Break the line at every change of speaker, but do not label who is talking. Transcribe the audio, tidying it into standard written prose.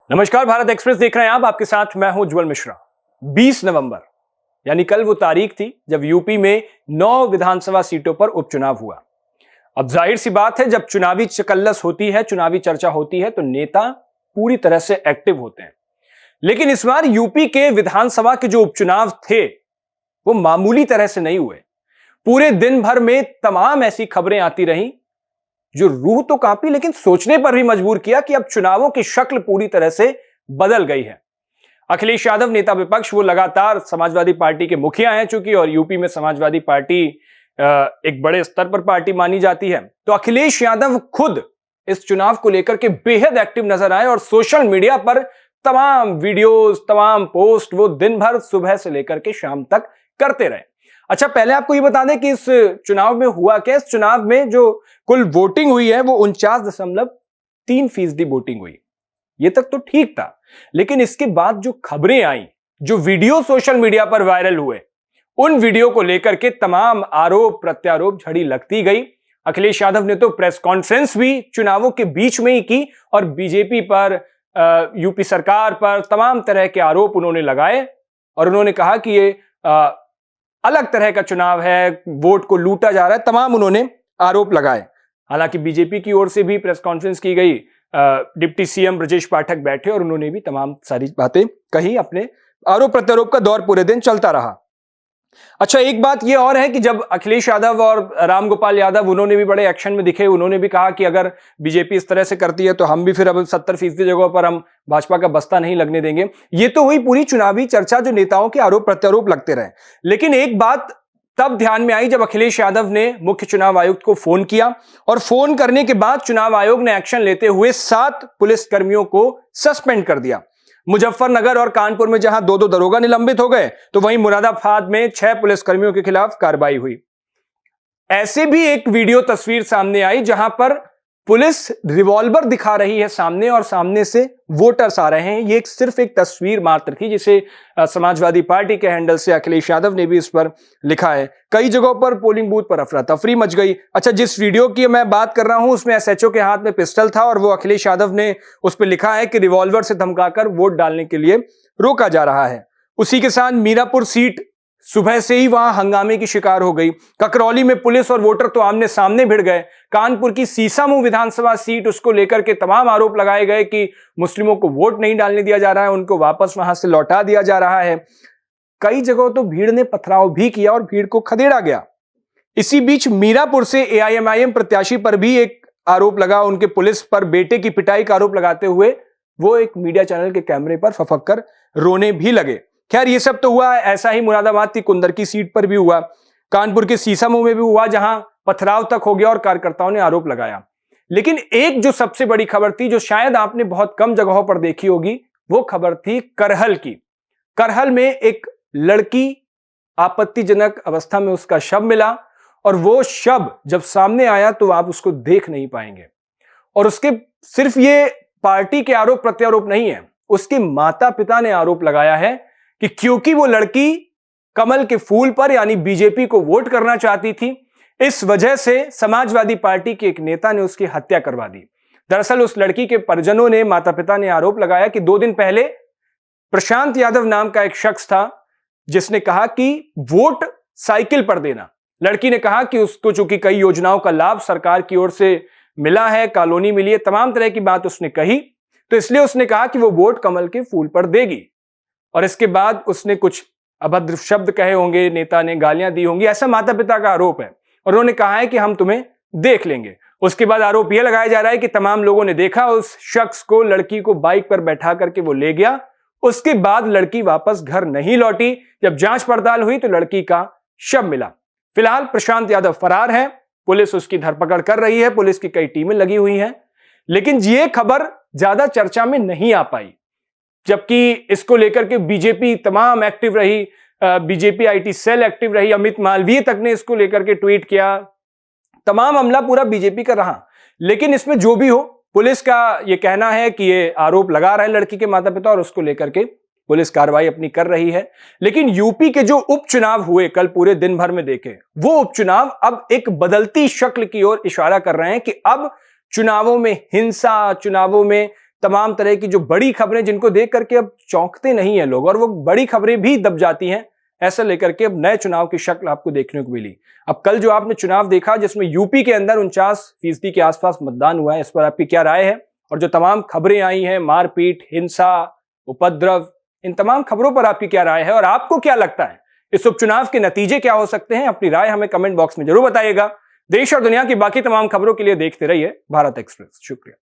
नमस्कार, भारत एक्सप्रेस देख रहे हैं आप। आपके साथ मैं हूं उज्जवल मिश्रा। 20 नवंबर यानी कल वो तारीख थी जब यूपी में 9 विधानसभा सीटों पर उपचुनाव हुआ। अब जाहिर सी बात है, जब चुनावी चकल्लस होती है, चुनावी चर्चा होती है, तो नेता पूरी तरह से एक्टिव होते हैं। लेकिन इस बार यूपी के विधानसभा के जो उपचुनाव थे वो मामूली तरह से नहीं हुए। पूरे दिन भर में तमाम ऐसी खबरें आती रहीं जो रूह तो कांपी, लेकिन सोचने पर भी मजबूर किया कि अब चुनावों की शक्ल पूरी तरह से बदल गई है। अखिलेश यादव नेता विपक्ष, वो लगातार समाजवादी पार्टी के मुखिया हैं चूंकि, और यूपी में समाजवादी पार्टी एक बड़े स्तर पर पार्टी मानी जाती है। तो अखिलेश यादव खुद इस चुनाव को लेकर के बेहद एक्टिव नजर आए और सोशल मीडिया पर तमाम वीडियोस, तमाम पोस्ट वो दिन भर सुबह से लेकर के शाम तक करते रहे। अच्छा, पहले आपको ये बता दें कि इस चुनाव में हुआ क्या। इस चुनाव में जो कुल वोटिंग हुई है वो 49.3% वोटिंग हुई। ये तक तो ठीक था, लेकिन इसके बाद जो खबरें आई, जो वीडियो सोशल मीडिया पर वायरल हुए, उन वीडियो को लेकर के तमाम आरोप प्रत्यारोप झड़ी लगती गई। अखिलेश यादव ने तो प्रेस कॉन्फ्रेंस भी चुनावों के बीच में ही की और बीजेपी पर, यूपी सरकार पर तमाम तरह के आरोप उन्होंने लगाए और उन्होंने कहा कि ये अलग तरह का चुनाव है, वोट को लूटा जा रहा है, तमाम उन्होंने आरोप लगाए। हालांकि बीजेपी की ओर से भी प्रेस कॉन्फ्रेंस की गई, डिप्टी सीएम ब्रजेश पाठक बैठे और उन्होंने भी तमाम सारी बातें कही। अपने आरोप प्रत्यारोप का दौर पूरे दिन चलता रहा। अच्छा, एक बात यह और है कि जब अखिलेश यादव और रामगोपाल यादव, उन्होंने भी बड़े एक्शन में दिखे। उन्होंने भी कहा कि अगर बीजेपी इस तरह से करती है तो हम भी फिर अब 70% जगहों पर हम भाजपा का बस्ता नहीं लगने देंगे। ये तो हुई पूरी चुनावी चर्चा, जो नेताओं के आरोप प्रत्यारोप लगते रहे। लेकिन एक बात तब ध्यान में आई जब अखिलेश यादव ने मुख्य चुनाव आयुक्त को फोन किया और फोन करने के बाद चुनाव आयोग ने एक्शन लेते हुए 7 पुलिसकर्मियों को सस्पेंड कर दिया। मुजफ्फरनगर और कानपुर में जहां 2-2 दरोगा निलंबित हो गए, तो वहीं मुरादाबाद में 6 पुलिसकर्मियों के खिलाफ कार्रवाई हुई। ऐसे भी एक वीडियो तस्वीर सामने आई जहां पर पुलिस रिवॉल्वर दिखा रही है सामने और सामने से वोटर्स आ रहे हैं। ये सिर्फ एक तस्वीर मात्र थी, जिसे समाजवादी पार्टी के हैंडल से अखिलेश यादव ने भी इस पर लिखा है। कई जगहों पर पोलिंग बूथ पर अफरा तफरी मच गई। अच्छा, जिस वीडियो की मैं बात कर रहा हूं उसमें एसएचओ के हाथ में पिस्टल था और वो अखिलेश यादव ने उस पर लिखा है कि रिवॉल्वर से धमकाकर वोट डालने के लिए रोका जा रहा है। उसी के साथ मीरापुर सीट सुबह से ही वहां हंगामे की शिकार हो गई। ककरौली में पुलिस और वोटर तो आमने सामने भिड़ गए। कानपुर की सीसामऊ विधानसभा सीट, उसको लेकर के तमाम आरोप लगाए गए कि मुस्लिमों को वोट नहीं डालने दिया जा रहा है, उनको वापस वहां से लौटा दिया जा रहा है। कई जगहों तो भीड़ ने पथराव भी किया और भीड़ को खदेड़ा गया। इसी बीच मीरापुर से एआईएमआईएम प्रत्याशी पर भी एक आरोप लगा। उनके पुलिस पर बेटे की पिटाई का आरोप लगाते हुए वो एक मीडिया चैनल के कैमरे पर फफक कर रोने भी लगे। खैर, ये सब तो हुआ। ऐसा ही मुरादाबाद की कुंदर की सीट पर भी हुआ, कानपुर के सीसामऊ में भी हुआ, जहां पथराव तक हो गया और कार्यकर्ताओं ने आरोप लगाया। लेकिन एक जो सबसे बड़ी खबर थी, जो शायद आपने बहुत कम जगहों पर देखी होगी, वो खबर थी करहल की। करहल में एक लड़की आपत्तिजनक अवस्था में उसका शव मिला और वो शव जब सामने आया तो आप उसको देख नहीं पाएंगे। और उसके सिर्फ ये पार्टी के आरोप प्रत्यारोप नहीं है, उसके माता पिता ने आरोप लगाया है कि क्योंकि वो लड़की कमल के फूल पर यानी बीजेपी को वोट करना चाहती थी, इस वजह से समाजवादी पार्टी के एक नेता ने उसकी हत्या करवा दी। दरअसल उस लड़की के परिजनों ने, माता पिता ने आरोप लगाया कि 2 दिन पहले प्रशांत यादव नाम का एक शख्स था जिसने कहा कि वोट साइकिल पर देना। लड़की ने कहा कि उसको चूंकि कई योजनाओं का लाभ सरकार की ओर से मिला है, कॉलोनी मिली है, तमाम तरह की बात उसने कही, तो इसलिए उसने कहा कि वो वोट कमल के फूल पर देगी। और इसके बाद उसने कुछ अभद्र शब्द कहे होंगे, नेता ने गालियां दी होंगी, ऐसा माता पिता का आरोप है। और उन्होंने कहा है कि हम तुम्हें देख लेंगे। उसके बाद आरोप यह लगाया जा रहा है कि तमाम लोगों ने देखा उस शख्स को, लड़की को बाइक पर बैठा करके वो ले गया। उसके बाद लड़की वापस घर नहीं लौटी। जब जांच पड़ताल हुई तो लड़की का शव मिला। फिलहाल प्रशांत यादव फरार है, पुलिस उसकी धरपकड़ कर रही है, पुलिस की कई टीमें लगी हुई हैं। लेकिन ये खबर ज्यादा चर्चा में नहीं आ पाई, जबकि इसको लेकर के बीजेपी तमाम एक्टिव रही, बीजेपी आईटी सेल एक्टिव रही, अमित मालवीय तक ने इसको लेकर के ट्वीट किया, तमाम अमला पूरा बीजेपी का रहा। लेकिन इसमें जो भी हो, पुलिस का यह कहना है कि ये आरोप लगा रहे हैं लड़की के माता पिता और उसको लेकर के पुलिस कार्रवाई अपनी कर रही है। लेकिन यूपी के जो उपचुनाव हुए कल पूरे दिन भर में देखे, वो उपचुनाव अब एक बदलती शक्ल की ओर इशारा कर रहे हैं कि अब चुनावों में हिंसा, चुनावों में तमाम तरह की जो बड़ी खबरें जिनको देख करके अब चौंकते नहीं है लोग, और वो बड़ी खबरें भी दब जाती हैं, ऐसा लेकर के अब नए चुनाव की शक्ल आपको देखने को मिली। अब कल जो आपने चुनाव देखा जिसमें यूपी के अंदर 49% के आसपास मतदान हुआ है, इस पर आपकी क्या राय है? और जो तमाम खबरें आई हैं, मारपीट, हिंसा, उपद्रव, इन तमाम खबरों पर आपकी क्या राय है और आपको क्या लगता है इस उपचुनाव के नतीजे क्या हो सकते हैं? अपनी राय हमें कमेंट बॉक्स में जरूर बताइएगा। देश और दुनिया की बाकी तमाम खबरों के लिए देखते रहिए भारत एक्सप्रेस। शुक्रिया।